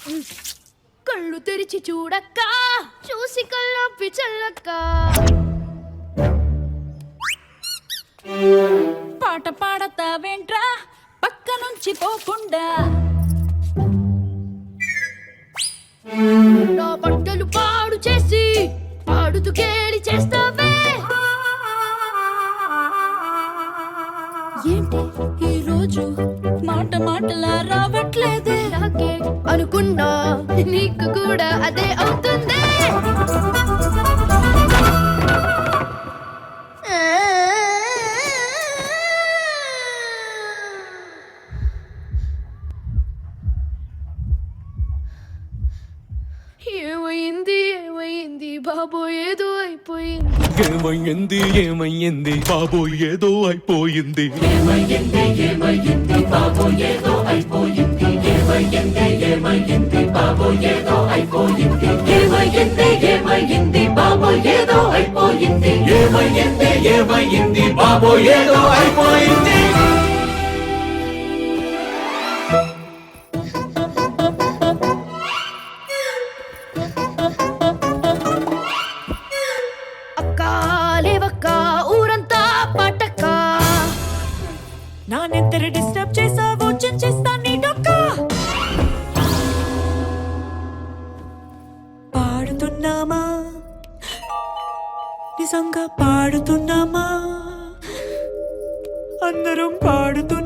కళ్ళు తెరిచి చూడక్క, చూసి కళ్ళొప్పి చల్లక్క. పాట పాడతావేంట్రా పక్క నుంచి పోకుండా? నా బట్టలు పాడు చేసి పాడుతూ కేలి చేస్తావే. ఏంటి ఈ రోజు మాట మాటలా రావట్లేదే? నాకే అనుకున్నా నీకు కూడా అదే అవుతుంది. ఏమైంది ఏమైంది బాబో ఏదో అయిపోయింది. ఏమయ్యింది ఏమయ్యింది బాబు ఏదో అయిపోయింది. ఏమయ్యింది ఏమయ్యింది బాబో ఏదో అయిపోయింది. ఏమయ్యింది ఏమయ్యింది బాబో ఏదో అయిపోయింది. ఏమయ్యింది ఏమయ్యింది బాబో ఏదో అయిపోయింది. ఏమయ్యింది ఏమయ్యింది బాబో ఏదో అయిపోయింది. లేవక్క ఊరంతా పటక్క. నా నిద్ర డిస్టర్బ్ చేసావు చించేస్తా నీ డొక్క. పాడుతున్నామా నిజంగా పాడుతున్నామా? అందరం పాడుతున్నామా?